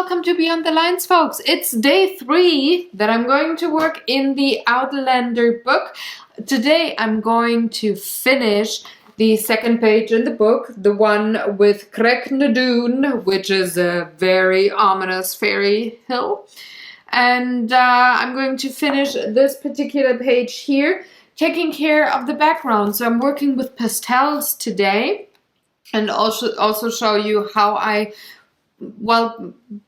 welcome to Beyond the Lines, folks. It's day 3 that I'm going to work in the Outlander book. Today I'm going to finish the second page in the book, the one with Craigh, which is a very ominous fairy hill. And I'm going to finish this particular page here, taking care of the background. So I'm working with pastels today, and also show you how I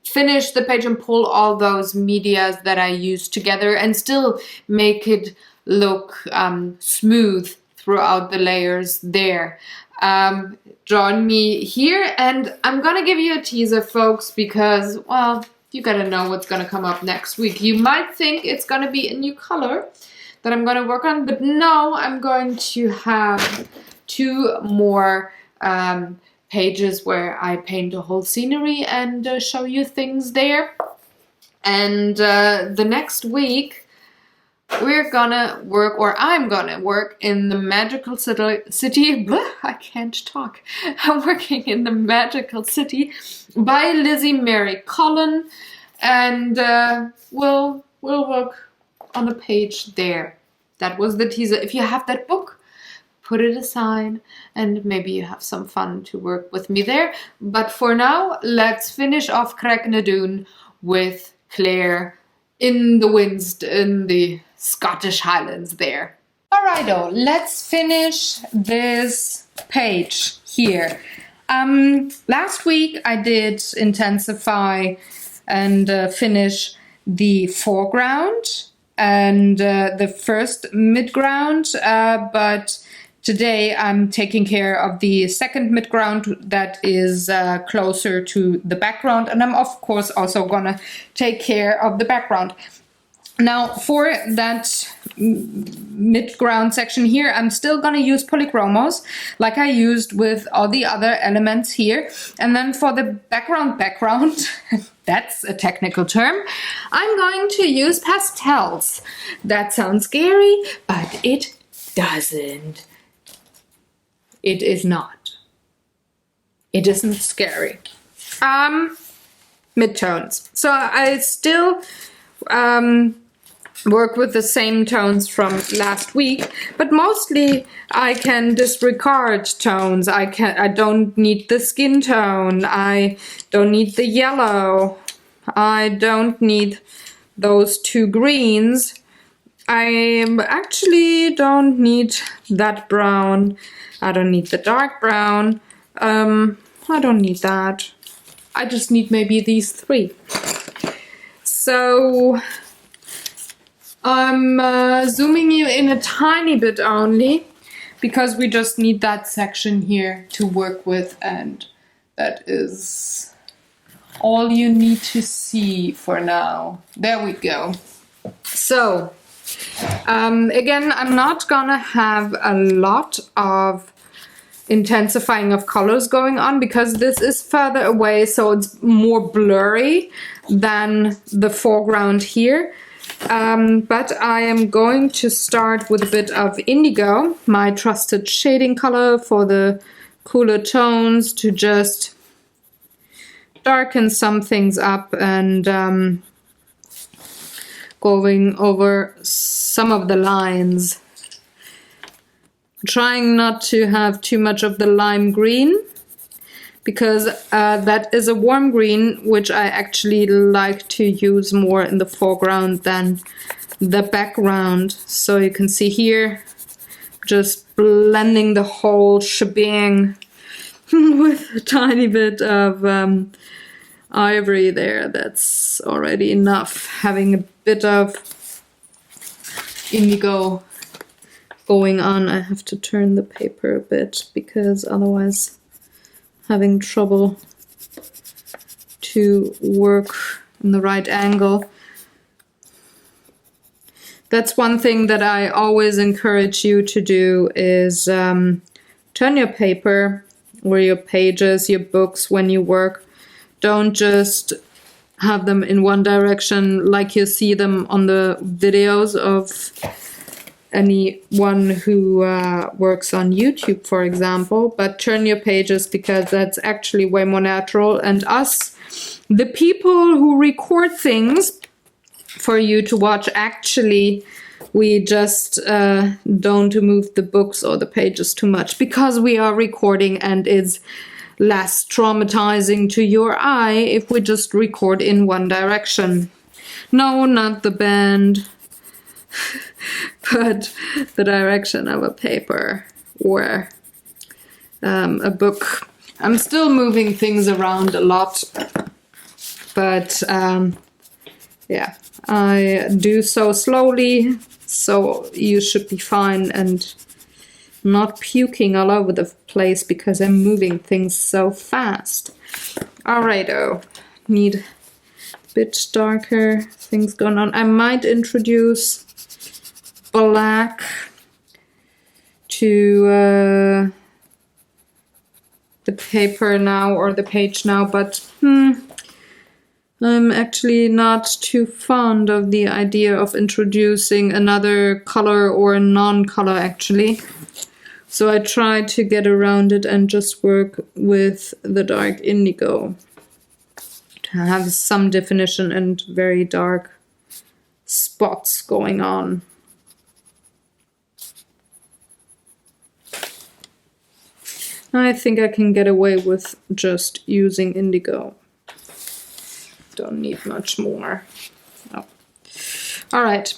finish the page and pull all those medias that I use together and still make it look smooth throughout the layers there. Join me here, and I'm gonna give you a teaser, folks, because, well, you gotta know what's gonna come up next week. You might think it's gonna be a new color that I'm gonna work on, but no, I'm going to have 2 more pages where I paint a whole scenery and show you things there. And the next week we're gonna work, or I'm gonna work in the magical city. Blah, I can't talk. I'm working in the magical city by Lizzie Mary Collin, and we'll work on a page there. That was the teaser. If you have that book, put it aside, and maybe you have some fun to work with me there. But for now, let's finish off Craigh with Claire in the Scottish Highlands there. Alrighto, let's finish this page here. Last week I did intensify and finish the foreground and the first midground, but today I'm taking care of the second midground that is closer to the background, and I'm of course also gonna take care of the background. Now for that midground section here, I'm still gonna use polychromos like I used with all the other elements here, and then for the background that's a technical term, I'm going to use pastels. That sounds scary, but it doesn't. It is not. It isn't scary. Midtones. So I still work with the same tones from last week, but mostly I can disregard tones. I don't need the skin tone. I don't need the yellow. I don't need those 2 greens. I actually don't need that brown. I don't need the dark brown. I don't need that. I just need maybe these 3. So I'm zooming you in a tiny bit only, because we just need that section here to work with, and that is all you need to see for now. There we go. So again, I'm not gonna have a lot of intensifying of colors going on because this is further away, so it's more blurry than the foreground here. But I am going to start with a bit of indigo, my trusted shading color for the cooler tones, to just darken some things up and going over some of the lines. Trying not to have too much of the lime green, because that is a warm green which I actually like to use more in the foreground than the background. So you can see here, just blending the whole shebang with a tiny bit of ivory there. That's already enough. Having a bit of indigo going on. I have to turn the paper a bit because otherwise having trouble to work in the right angle. That's one thing that I always encourage you to do, is turn your paper or your pages, your books, when you work. Don't just have them in one direction like you see them on the videos of anyone who works on YouTube, for example, but turn your pages, because that's actually way more natural. And us the people who record things for you to watch, actually, we just don't move the books or the pages too much because we are recording, and it's less traumatizing to your eye if we just record in one direction. No, not the band, but the direction of a paper or a book. I'm still moving things around a lot, but yeah, I do so slowly, so you should be fine and not puking all over the place because I'm moving things so fast. Alrighto, need a bit darker things going on. I might introduce black to the paper now or the page now, but I'm actually not too fond of the idea of introducing another color or a non-color actually. So I try to get around it and just work with the dark indigo to have some definition and very dark spots going on. I think I can get away with just using indigo. Don't need much more. Oh. All right.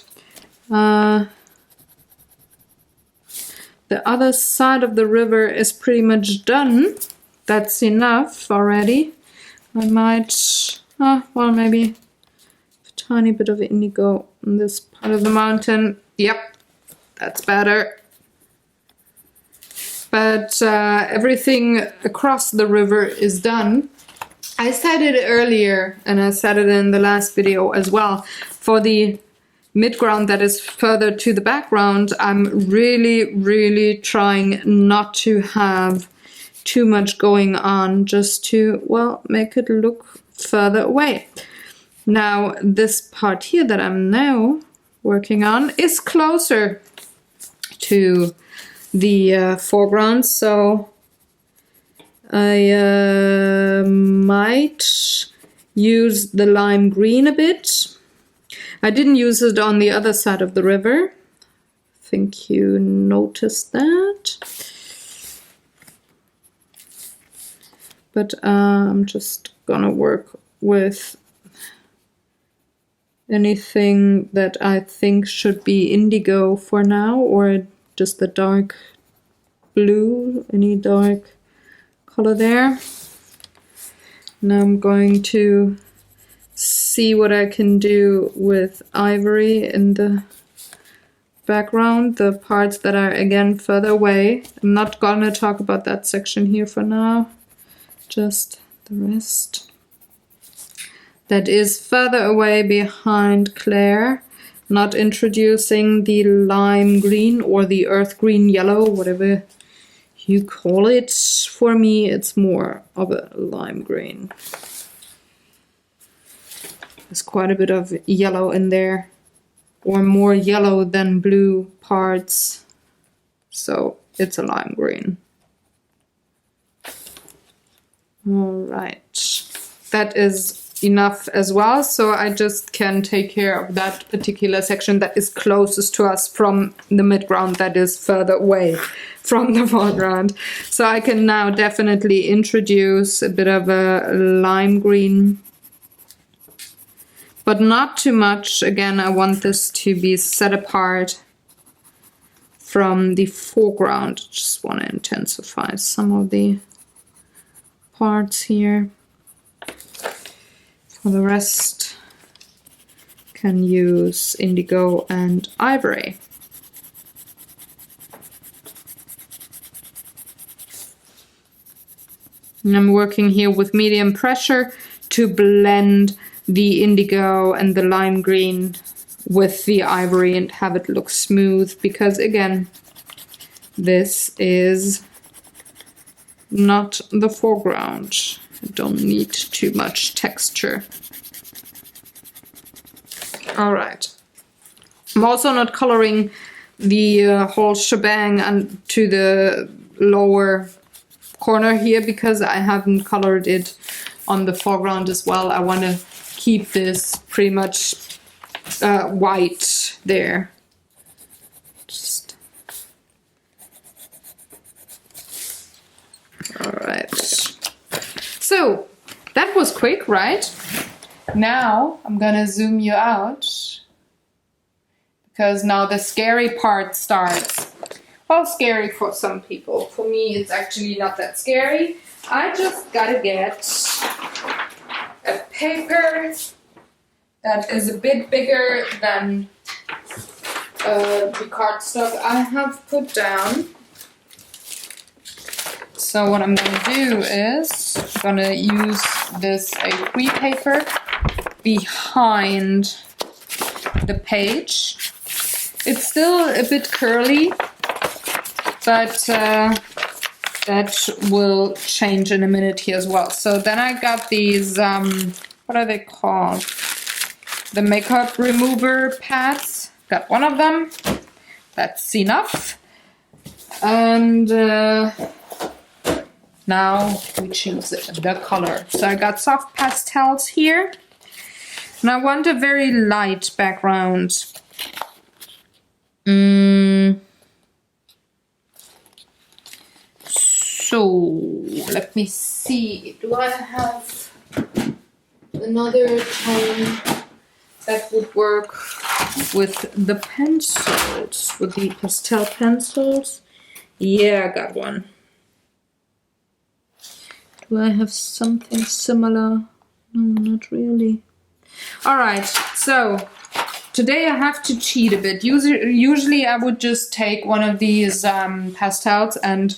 The other side of the river is pretty much done. That's enough already. I might, well, maybe a tiny bit of indigo on this part of the mountain. Yep, that's better. But everything across the river is done. I said it earlier, and I said it in the last video as well. For the midground that is further to the background, I'm really trying not to have too much going on, just to, well, make it look further away. Now, this part here that I'm now working on is closer to the foreground, so I might use the lime green a bit. I didn't use it on the other side of the river. I think you noticed that. But I'm just gonna work with anything that I think should be indigo for now, or just the dark blue, any dark color there. Now I'm going to see what I can do with ivory in the background, the parts that are again further away. I'm not gonna talk about that section here for now, just the rest that is further away behind Claire. Not introducing the lime green or the earth green yellow, whatever you call it. For me, it's more of a lime green. There's quite a bit of yellow in there, or more yellow than blue parts, so it's a lime green. All right, that is enough as well, so I just can take care of that particular section that is closest to us from the midground, that is further away from the foreground. So I can now definitely introduce a bit of a lime green, but not too much. Again, I want this to be set apart from the foreground. Just want to intensify some of the parts here. For the rest, can use indigo and ivory. And I'm working here with medium pressure to blend the indigo and the lime green with the ivory and have it look smooth, because again, this is not the foreground. I don't need too much texture. All right. I'm also not coloring the whole shebang and to the lower corner here because I haven't colored it on the foreground as well. I want to keep this pretty much white there. Just all right. So that was quick, right? Now I'm gonna zoom you out because now the scary part starts. Well, scary for some people. For me, it's actually not that scary. I just gotta get a paper that is a bit bigger than the cardstock I have put down. So what I'm gonna do is I'm gonna use this A3 paper behind the page. It's still a bit curly, but that will change in a minute here as well. So then I got these, what are they called? The makeup remover pads. Got one of them. That's enough. And now we choose the color. So I got soft pastels here. And I want a very light background. So let me see. Do I have another tone that would work with the pencils, with the pastel pencils? Yeah, I got one. Do I have something similar? No, not really. All right, so today I have to cheat a bit. Usually I would just take one of these pastels and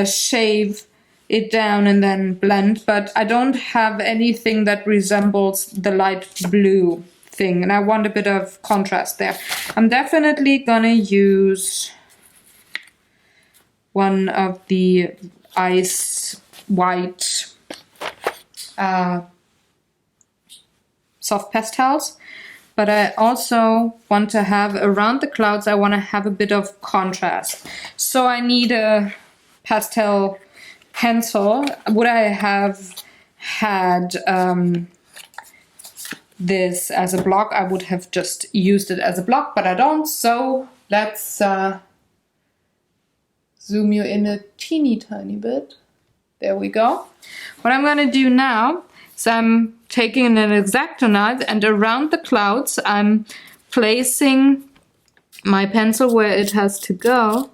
shave it down and then blend, but I don't have anything that resembles the light blue thing, and I want a bit of contrast there. I'm definitely gonna use one of the ice white soft pastels, but I also want to have around the clouds, I want to have a bit of contrast. So I need a pastel pencil. Would I have had this as a block, I would have just used it as a block, but I don't. So let's zoom you in a teeny tiny bit. There we go. What I'm going to do now is I'm taking an X-Acto knife, and around the clouds I'm placing my pencil where it has to go.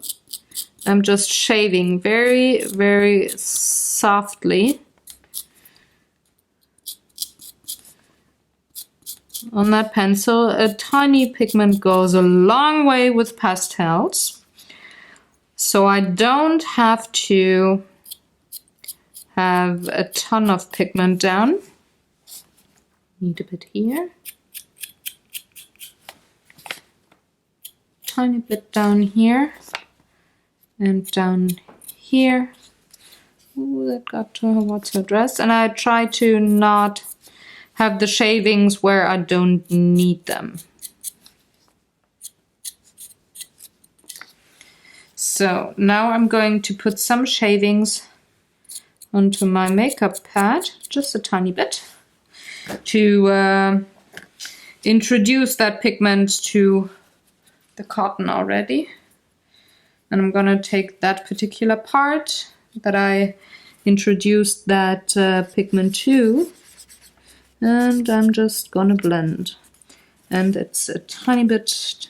I'm just shaving very, very softly on that pencil. A tiny pigment goes a long way with pastels, so I don't have to have a ton of pigment down. Need a bit here, tiny bit down here, and down here. Ooh, that got to what's her dress. And I try to not have the shavings where I don't need them. So now I'm going to put some shavings onto my makeup pad, just a tiny bit, to introduce that pigment to the cotton already. And I'm gonna take that particular part that I introduced that pigment to, and I'm just gonna blend. And it's a tiny bit,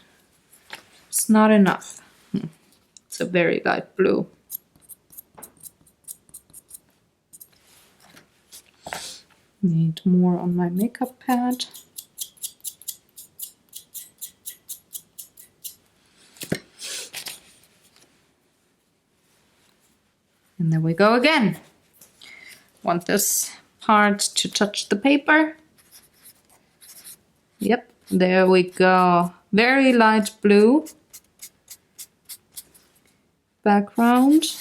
it's not enough. It's a very light blue. Need more on my makeup pad. And there we go again. Want this part to touch the paper. Yep, there we go. Very light blue background.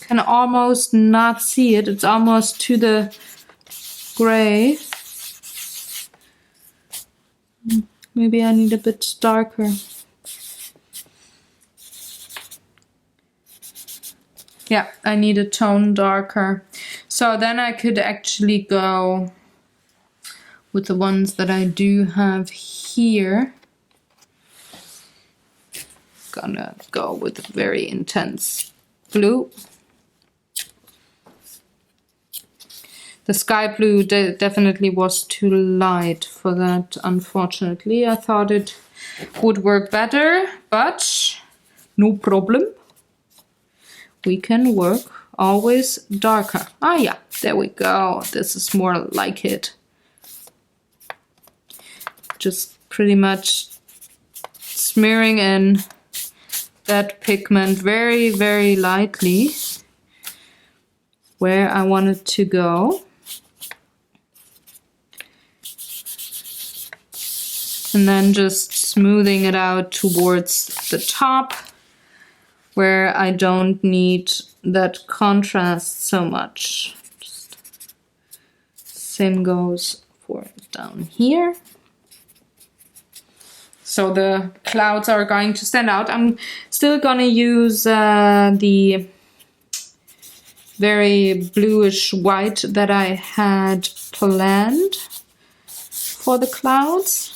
Can almost not see it. It's almost to the gray. Maybe I need a bit darker. Yeah, I need a tone darker. So then I could actually go with the ones that I do have here. Gonna go with a very intense blue. The sky blue definitely was too light for that, unfortunately. I thought it would work better, but no problem. We can work always darker. Ah, yeah, there we go. This is more like it. Just pretty much smearing in that pigment very, very lightly where I want it to go. And then just smoothing it out towards the top where I don't need that contrast so much. Same goes for down here. So the clouds are going to stand out. I'm still gonna use the very bluish white that I had planned for the clouds.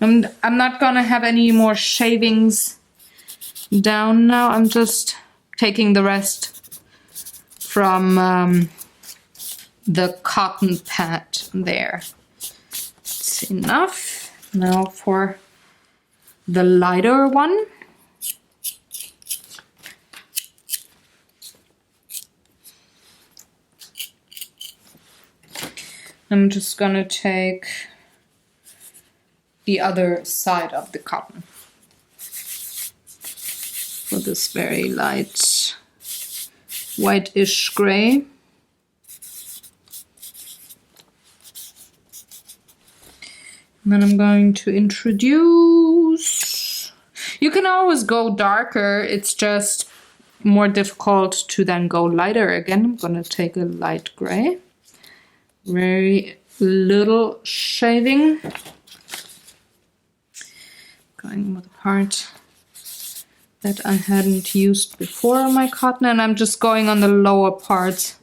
I'm not gonna have any more shavings down now. I'm just taking the rest from the cotton pad there. It's enough. Now for the lighter one. I'm just gonna take the other side of the cotton for this very light whitish gray. And then I'm going to introduce, you can always go darker, it's just more difficult to then go lighter again. I'm gonna take a light gray, very little shaving. Going with the part that I hadn't used before on my cotton, and I'm just going on the lower parts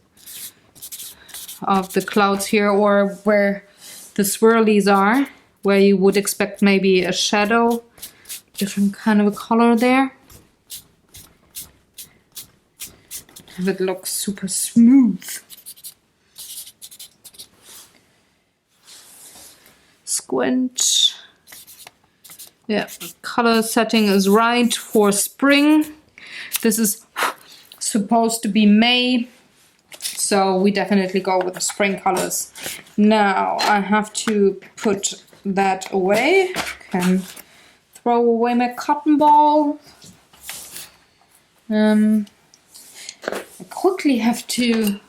of the clouds here, or where the swirlies are, where you would expect maybe a shadow, different kind of a color there. Have it look super smooth. Squint. Yeah, the color setting is right for spring. This is supposed to be May, so we definitely go with the spring colors. Now I have to put that away. Can throw away my cotton ball. I quickly have to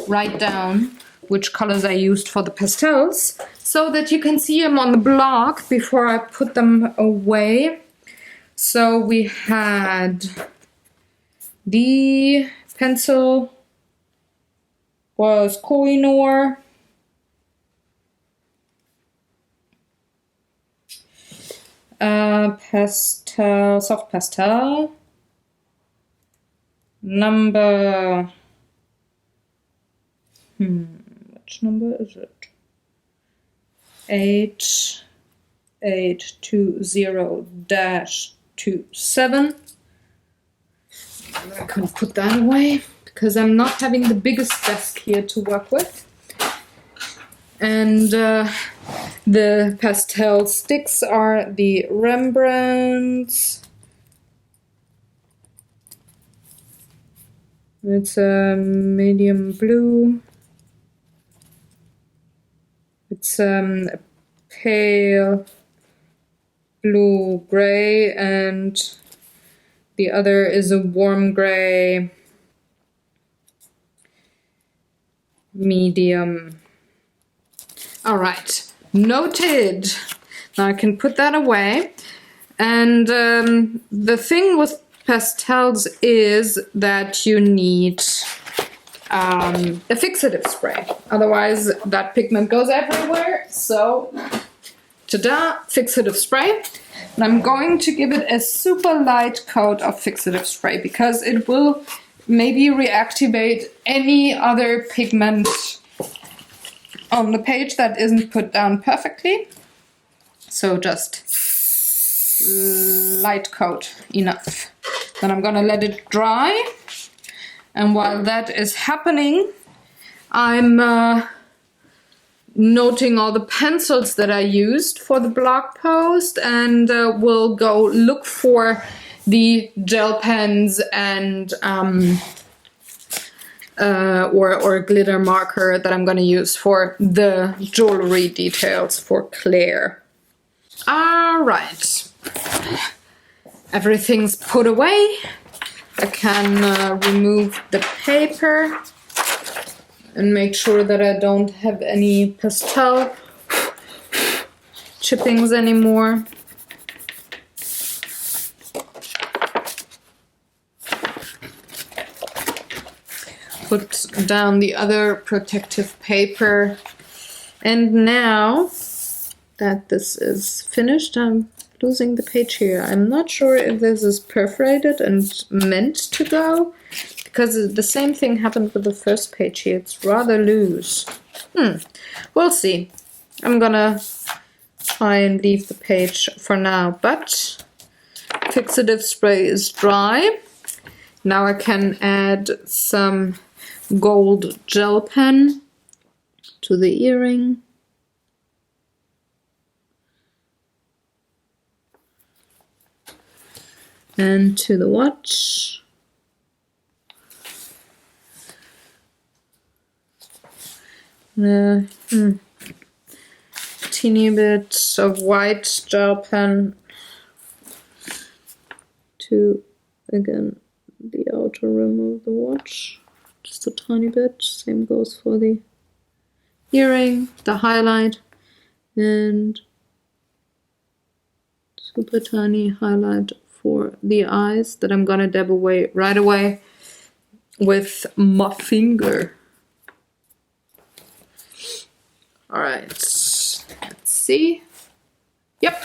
write down which colors I used for the pastels, so that you can see them on the blog before I put them away. So we had the pencil was koh-i-noor, pastel, soft pastel, number, which number is it? 8820-27. I can put that away because I'm not having the biggest desk here to work with. And the pastel sticks are the Rembrandts. It's a medium blue. It's a pale blue gray, and the other is a warm gray medium. All right, noted. Now I can put that away. And the thing with pastels is that you need a fixative spray. Otherwise that pigment goes everywhere. So ta-da, fixative spray. And I'm going to give it a super light coat of fixative spray because it will maybe reactivate any other pigment on the page that isn't put down perfectly. So just light coat enough. Then I'm gonna let it dry. And while that is happening, I'm noting all the pencils that I used for the blog post, and we'll go look for the gel pens and or glitter marker that I'm going to use for the jewelry details for Claire. All right, everything's put away. I can remove the paper and make sure that I don't have any pastel chippings anymore. Put down the other protective paper. And now that this is finished, I'm losing the page here. I'm not sure if this is perforated and meant to go, because the same thing happened with the first page here. It's rather loose. We'll see. I'm gonna try and leave the page for now, but fixative spray is dry. Now I can add some gold gel pen to the earring. And to the watch. Teeny bit of white gel pen to, again, the outer rim of the watch. Just a tiny bit. Same goes for the earring, the highlight, and super tiny highlight for the eyes that I'm gonna dab away right away with my finger. All right, let's see. Yep,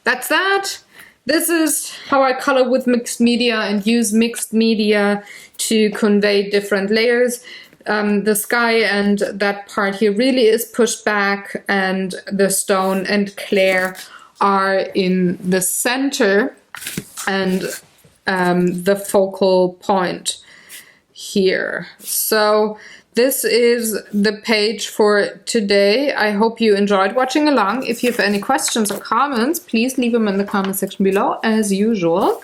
that's that. This is how I color with mixed media and use mixed media to convey different layers. The sky and that part here really is pushed back, and the stone and Claire are in the center and the focal point here. So this is the page for today. I hope you enjoyed watching along. If you have any questions or comments, please leave them in the comment section below as usual.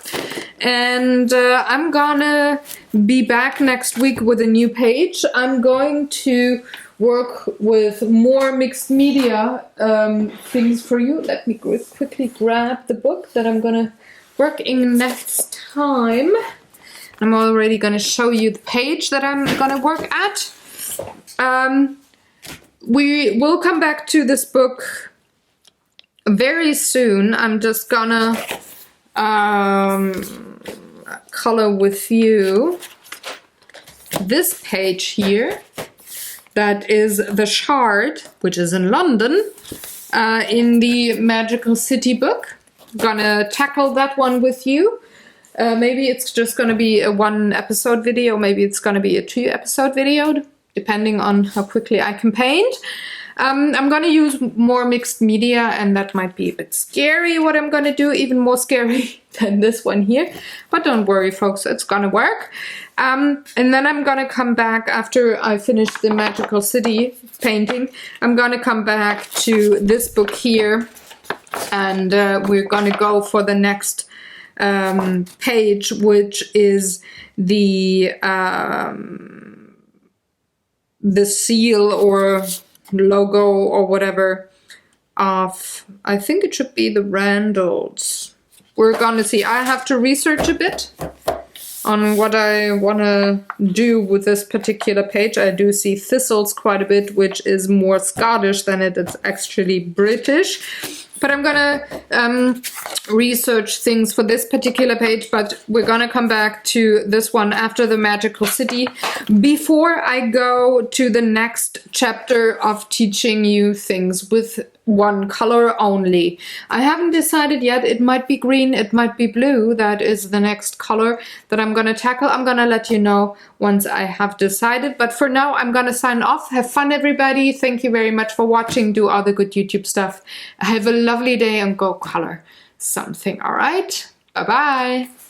And I'm gonna be back next week with a new page. I'm going to work with more mixed media things for you. Let me quickly grab the book that I'm gonna work in next time. I'm already gonna show you the page that I'm gonna work at. We will come back to this book very soon. I'm just gonna color with you this page here. That is the Shard, which is in London, in the Magical City book. I'm gonna tackle that one with you. Maybe it's just gonna be a 1-episode video, maybe it's gonna be a 2-episode video, depending on how quickly I can paint. I'm gonna use more mixed media, and that might be a bit scary what I'm gonna do, even more scary than this one here. But don't worry, folks, it's gonna work. And then I'm gonna come back after I finish the Magical City painting. I'm gonna come back to this book here, and we're gonna go for the next page, which is the seal or logo or whatever of, I think it should be the Randalls. We're gonna see. I have to research a bit on what I want to do with this particular page. I do see thistles quite a bit, which is more Scottish than it is actually British. But I'm gonna research things for this particular page, but we're gonna come back to this one after the magical city. Before I go to the next chapter of teaching you things with one color only, I haven't decided yet. It might be green, it might be blue. That is the next color that I'm gonna tackle. I'm gonna let you know once I have decided, but for now I'm gonna sign off. Have fun, everybody. Thank you very much for watching. Do all the good YouTube stuff. Have a lovely day and go color something. All right, bye bye.